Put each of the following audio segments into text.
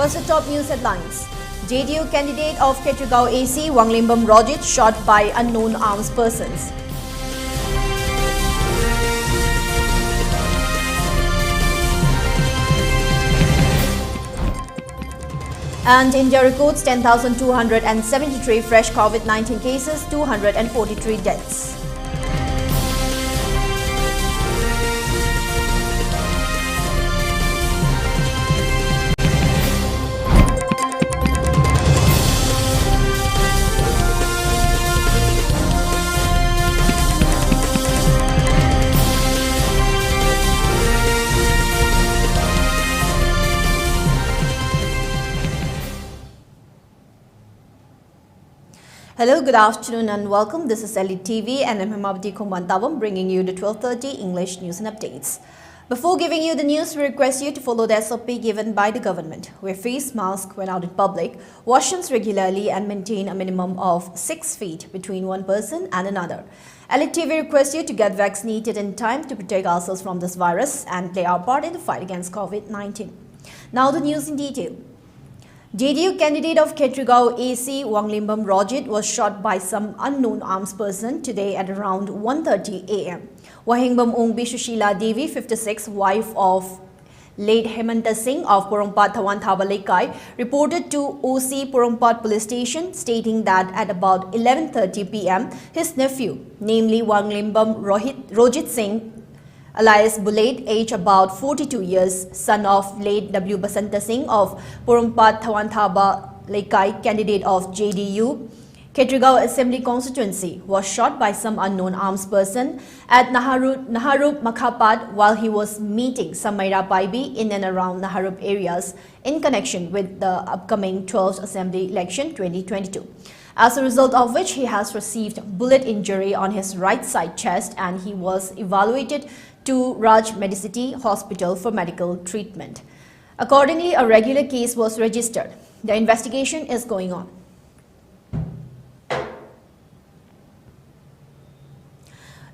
First, the top news headlines. JDU candidate of Ketragaon AC, Wanglimbam Rojit, shot by unknown armed persons. And India records 10,273 fresh COVID-19 cases, 243 deaths. Hello, good afternoon and welcome. This is ELITETV and I'm Hemabati bringing you the 12:30 English news and updates. Before giving you the news, we request you to follow the SOP given by the government. Wear face mask when out in public, wash hands regularly and maintain a minimum of 6 feet between one person and another. ELITETV requests you to get vaccinated in time to protect ourselves from this virus and play our part in the fight against COVID-19. Now the news in detail. JDU candidate of Ketragaon AC, Wanglimbam Rojit, was shot by some unknown armed person today at around 1:30 a.m. Wahingbam Ongbi Shushila Devi, 56, wife of late Hemanta Singh of Porompat Thawanthawa Lekai, reported to OC Porompat police station stating that at about 11:30 p.m. his nephew, namely Wanglimbam Rojit Singh, alias Bullet, age about 42 years, son of late W. Basanta Singh of Porompat Thawanthawa Lekai, candidate of JDU, Ketragaon Assembly constituency, was shot by some unknown armed person at Naharup Makhapad while he was meeting Samaira Paibi in and around Naharup areas in connection with the upcoming 12th Assembly election 2022. As a result of which he has received bullet injury on his right side chest and he was evaluated to Raj Medicity Hospital for medical treatment. Accordingly, a regular case was registered. The investigation is going on.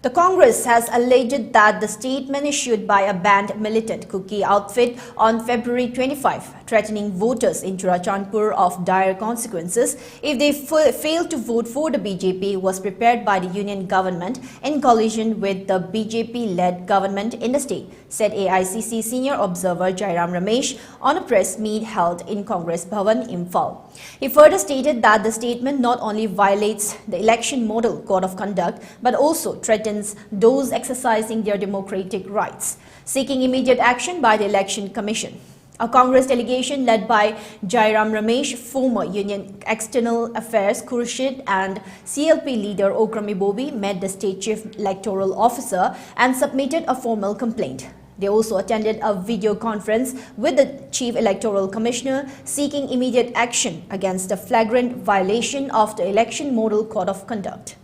The Congress has alleged that the statement issued by a banned militant cookie outfit on February 25, threatening voters in Churachandpur of dire consequences if they fail to vote for the BJP, was prepared by the union government in collision with the BJP-led government in the state, said AICC senior observer Jairam Ramesh on a press meet held in Congress Bhavan, Imphal. He further stated that the statement not only violates the election model code of conduct but also threatens those exercising their democratic rights, seeking immediate action by the Election Commission. A Congress delegation led by Jairam Ramesh, former Union External Affairs Khurshid and CLP leader Okrami Bobi met the state chief electoral officer and submitted a formal complaint. They also attended a video conference with the Chief Electoral Commissioner seeking immediate action against the flagrant violation of the Election Model Code of Conduct.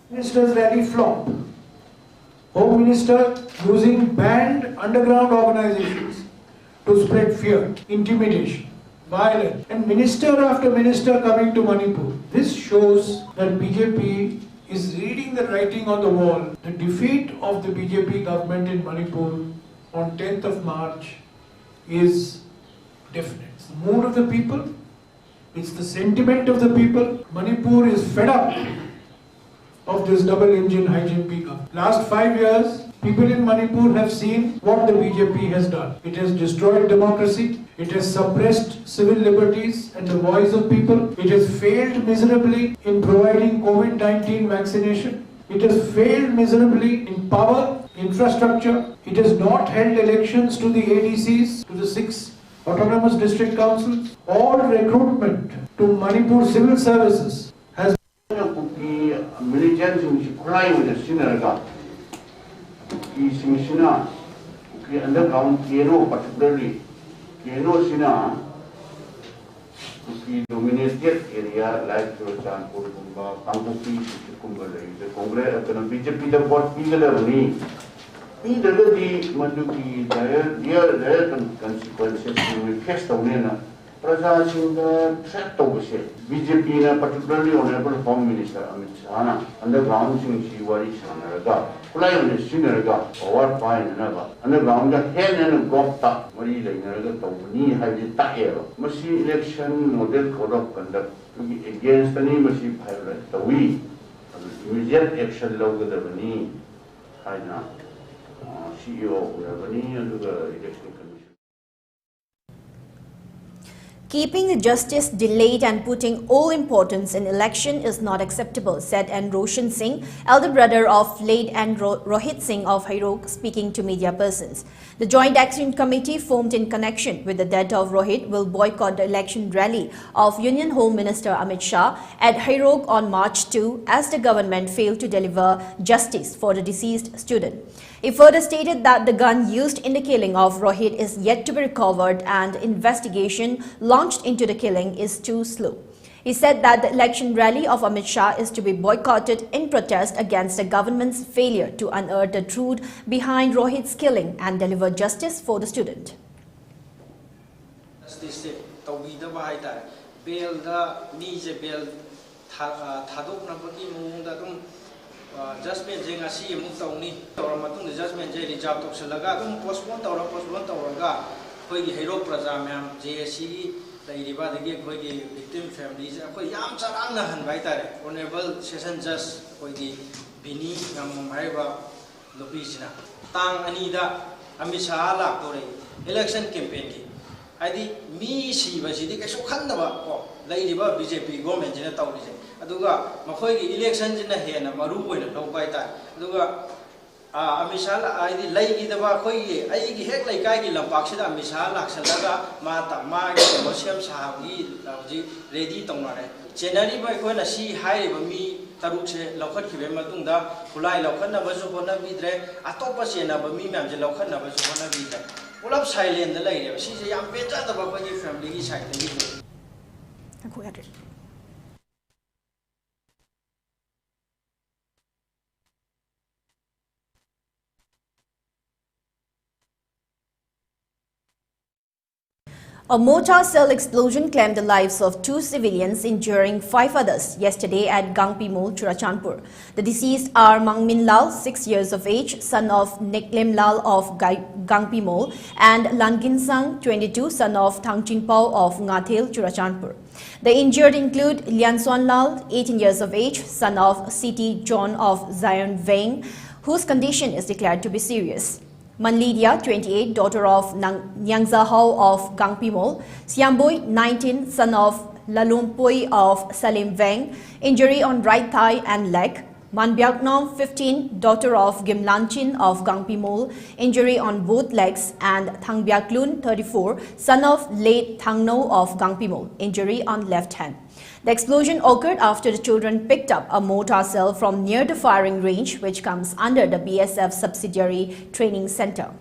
Minister's rally flop. Home Minister using banned underground organizations to spread fear, intimidation, violence, and minister after minister coming to Manipur. This shows that BJP is reading the writing on the wall. The defeat of the BJP government in Manipur on 10th of March is definite. It's the mood of the people, it's the sentiment of the people. Manipur is fed up of this double-engine hijinc pickup. Last 5 years, people in Manipur have seen what the BJP has done. It has destroyed democracy, it has suppressed civil liberties and the voice of people, it has failed miserably in providing COVID-19 vaccination, it has failed miserably in power, infrastructure, it has not held elections to the ADCs, to the 6 autonomous district councils. All recruitment to Manipur civil services has militants in Chikrai with the Sinaraga. Is Missina, underground Keno, particularly Keno Sina, dominated area like Churachandpur, Kampuki, the Congress, the BJP, the board, Pigalani. Either the Manduki, their consequences will face the winner. Prajas in the threat of BJP, particularly Honorable Home Minister Amit Shah, underground in Shiwari Shanaraga. Flying the Sinaraga, or fine another. Underground, the hen and got up, Marie Lanaga, Tony had the tire. Machine election model code of conduct against the name of pilot. The we immediate action logo the Vani, Haina, CEO of the Vani and the election commission. Keeping the justice delayed and putting all importance in election is not acceptable, said N. Roshan Singh, elder brother of late N. Rohit Singh of Hairog, speaking to media persons. The Joint Action Committee formed in connection with the death of Rohit will boycott the election rally of Union Home Minister Amit Shah at Hairog on March 2 as the government failed to deliver justice for the deceased student. He further stated that the gun used in the killing of Rohit is yet to be recovered and investigation launched into the killing is too slow. He said that the election rally of Amit Shah is to be boycotted in protest against the government's failure to unearth the truth behind Rohit's killing and deliver justice for the student. Judgment jeng asi muk tauni tor matung the judgment je reserve tok salaga dum postpone tawraga khoi gi hero praja myam JSC lai riba dagi khoi gi victim families khoi yam charang na han bai tare honorable session judge khoi gi bini ngam mai ba lopi sina tang ani da Amit Shah la tore election campaign ki adi mi si ba si di keso khan da ba ko lai riba BJP government jina tawri je aduga makhoi gi election jina hena maru oina lopai ta aduga Amit Shah ai lai gi daba khoi gi ai gi hek lai kai gi lampak sida Amit Shah laksalaga ma ta ma gi mosiam sa gi ji ready tongna re January bai khoi na si hai ba mi taruk se lokhat khibe matung da khulai lokhat na ba su hona bidre atopa se na ba mi myam je lokhat na ba su hona bidre ulap silent da lai re si se yam pe cha da ba khoi gi family gi side gi A mortar cell explosion claimed the lives of 2 civilians, injuring 5 others yesterday at Gangpi Mall, Churachandpur. The deceased are Mangmin Lal, 6 years of age, son of Niklem Lal of Gangpi Mall, and Langin Sang, 22, son of Thangchin Pao of Ngathel, Churachandpur. The injured include Liansuan Lal, 18 years of age, son of Siti John of Zion Veng, whose condition is declared to be serious. Manlidia, 28, daughter of Nyangza Hao of Gangpi Mall. Siamboy, 19, son of Lalumpoi of Salim Veng, injury on right thigh and leg. Manbyaknom, 15, daughter of Gimlanchin of Gangpi Mall, injury on both legs. And Thangbyaklun, 34, son of late Thangno of Gangpi Mall, injury on left hand. The explosion occurred after the children picked up a mortar cell from near the firing range, which comes under the BSF subsidiary training center.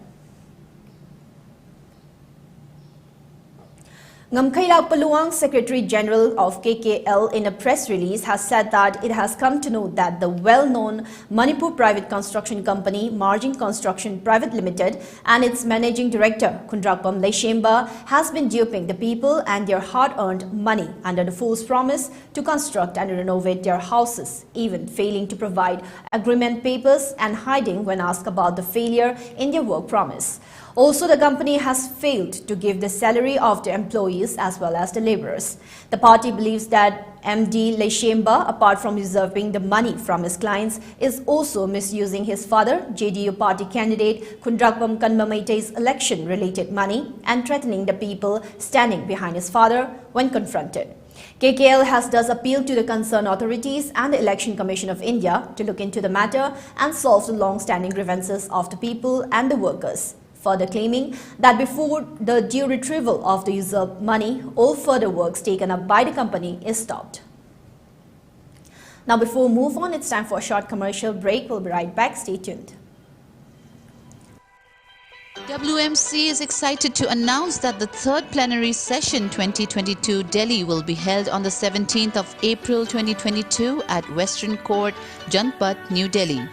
Ngamkhailak Paluang, Secretary General of KKL, in a press release has said that it has come to know that the well-known Manipur private construction company, Margin Construction Private Limited, and its managing director, Kundrakpam Leshemba, has been duping the people and their hard-earned money under the false promise to construct and renovate their houses, even failing to provide agreement papers and hiding when asked about the failure in their work promise. Also, the company has failed to give the salary of the employees as well as the laborers. The party believes that MD Leshemba, apart from usurping the money from his clients, is also misusing his father, JDU party candidate Kundrakpam Kanmamaite's election-related money and threatening the people standing behind his father when confronted. KKL has thus appealed to the concerned authorities and the Election Commission of India to look into the matter and solve the long-standing grievances of the people and the workers, further claiming that before the due retrieval of the usurped money, all further works taken up by the company is stopped. Now, before we move on, it's time for a short commercial break. We'll be right back. Stay tuned. WMC is excited to announce that the third plenary session 2022 Delhi will be held on the 17th of April 2022 at Western Court, Janpat, New Delhi.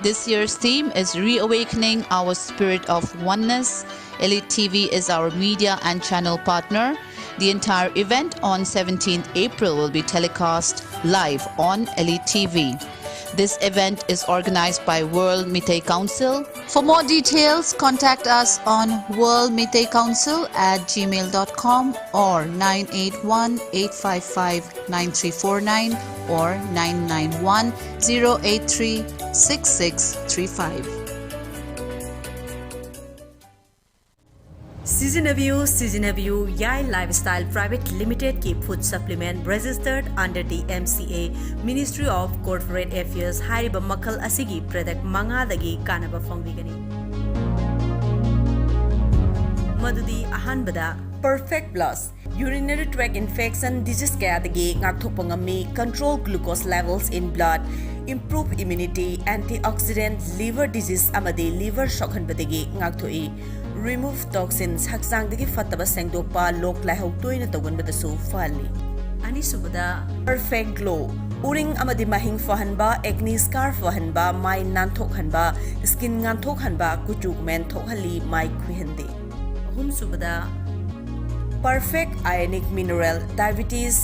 This year's theme is Reawakening Our Spirit of Oneness. ELITETV is our media and channel partner. The entire event on 17th April will be telecast live on ELITETV. This event is organized by World Meitei Council. For more details, contact us on worldmeiteiCouncil@gmail.com or 981-855-9349 or 991-083-6635. Seasonaview Yai Lifestyle Private Limited की food supplement registered under the MCA Ministry of Corporate Affairs हाइरिबा मखल असिगी product मंगादगी कानबा फंगबिगनी मदुदी अहानबदा Perfect Plus urinary tract infection disease kayadagi ngakthokpa ngami control glucose levels in blood improve immunity antioxidant liver disease amadi liver shokhanbadagi ngakthoi remove toxins haksangdagi fataba sengdokpa lok laihau toina tawganbadasu fali ani subada perfect glow uring amadi mahing fahanba acne scar fahanba mai nanthokhanba skin nganthokhanba kuchuk men thokhali mai khwihande hum subada perfect ionic mineral diabetes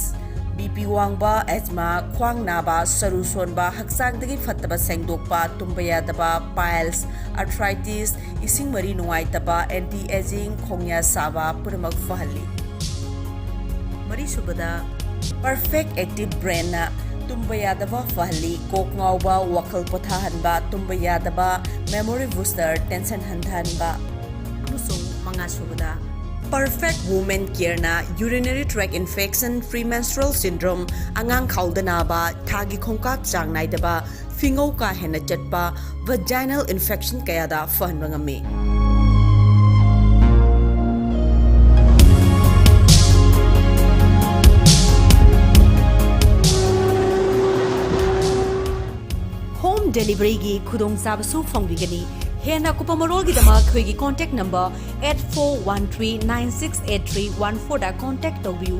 BP wangba asthma khwang naba saru sonba haksangdagi fataba sengdokpa tumbaya daba piles arthritis ising mari nuai taba anti aging khongya saba puramak fahali mari subada perfect active brain na tumbaya daba fahali kok ngawba wakal pothahanba tumbaya daba memory booster tension handhanba musung manga subada Perfect Woman Care na urinary tract infection premenstrual syndrome angang khawdana ba thagi khongkak chang naidaba fingau ka hena chatpa vaginal infection kaya da fahanba ngami home delivery gi khudong sabasu phongbigani Hena Kupamarol Gidama Kwigi contact number 8413968314 da contact of you.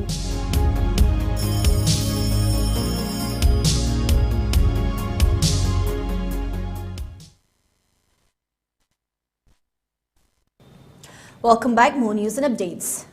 Welcome back, more news and updates.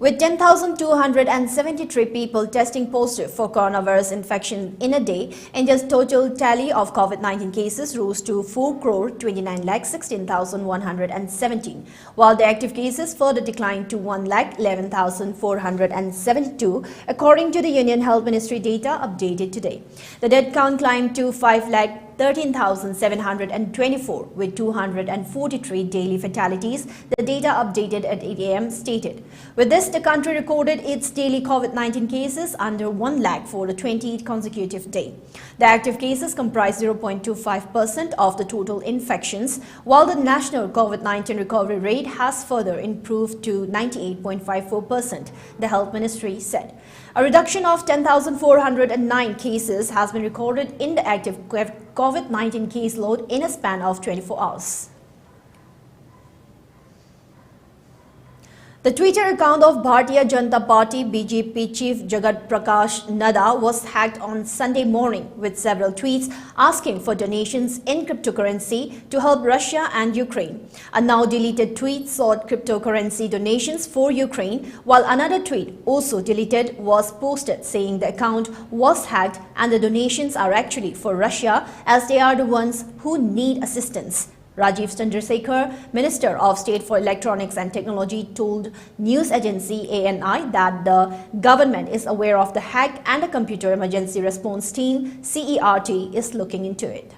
With 10,273 people testing positive for coronavirus infection in a day, India's total tally of COVID-19 cases rose to 4,29,16,117, while the active cases further declined to 1,11,472, according to the Union Health Ministry data updated today. The death count climbed to 5,13,724 with 243 daily fatalities, the data updated at 8 a.m. stated. With this, the country recorded its daily COVID-19 cases under 1 lakh for the 20th consecutive day. The active cases comprise 0.25% of the total infections, while the national COVID-19 recovery rate has further improved to 98.54%, the Health Ministry said. A reduction of 10,409 cases has been recorded in the active COVID-19 caseload in a span of 24 hours. The Twitter account of Bharatiya Janata Party BJP chief Jagat Prakash Nadda was hacked on Sunday morning with several tweets asking for donations in cryptocurrency to help Russia and Ukraine. A now deleted tweet sought cryptocurrency donations for Ukraine, while another tweet, also deleted, was posted saying the account was hacked and the donations are actually for Russia as they are the ones who need assistance. Rajiv Chandrasekhar, Minister of State for Electronics and Technology, told news agency ANI that the government is aware of the hack and the Computer Emergency Response Team CERT is looking into it.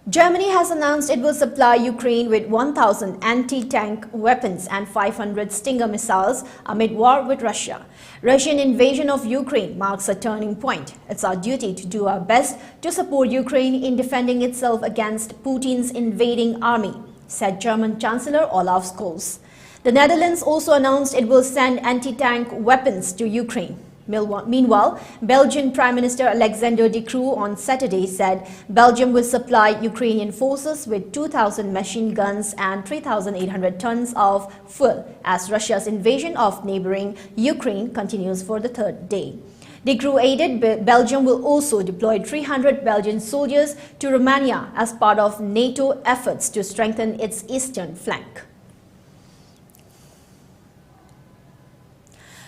Germany has announced it will supply Ukraine with 1,000 anti-tank weapons and 500 Stinger missiles amid war with Russia. Russian invasion of Ukraine marks a turning point. It's our duty to do our best to support Ukraine in defending itself against Putin's invading army, said German Chancellor Olaf Scholz. The Netherlands also announced it will send anti-tank weapons to Ukraine. Meanwhile, Belgian Prime Minister Alexander De Croo on Saturday said Belgium will supply Ukrainian forces with 2,000 machine guns and 3,800 tons of fuel as Russia's invasion of neighboring Ukraine continues for the third day. De Croo added Belgium will also deploy 300 Belgian soldiers to Romania as part of NATO efforts to strengthen its eastern flank.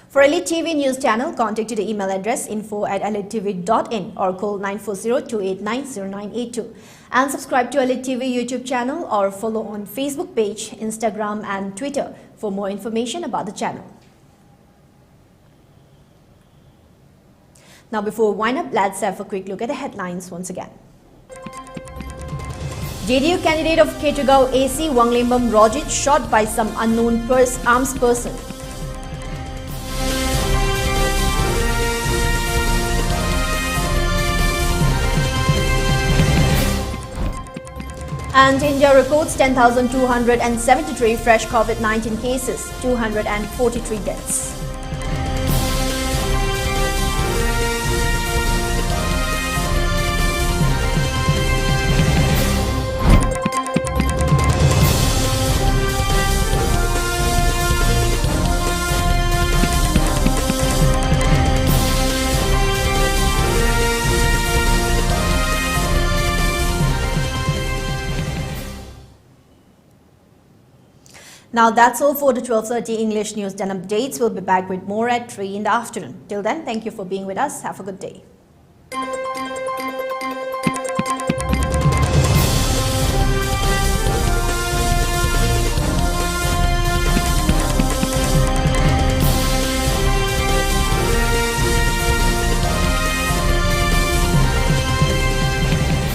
For Elite TV News Channel, contact to the email address info@elitetv.in or call 940-289-0982. And subscribe to Elite TV YouTube channel or follow on Facebook page, Instagram and Twitter for more information about the channel. Now before we wind up, let's have a quick look at the headlines once again. JDU candidate of Ketugao AC Wanglembam Rojit shot by some unknown armed person. And India records 10,273 fresh COVID-19 cases, 243 deaths. Now that's all for the 12:30 English News and Updates. We'll be back with more at 3 in the afternoon. Till then, thank you for being with us. Have a good day.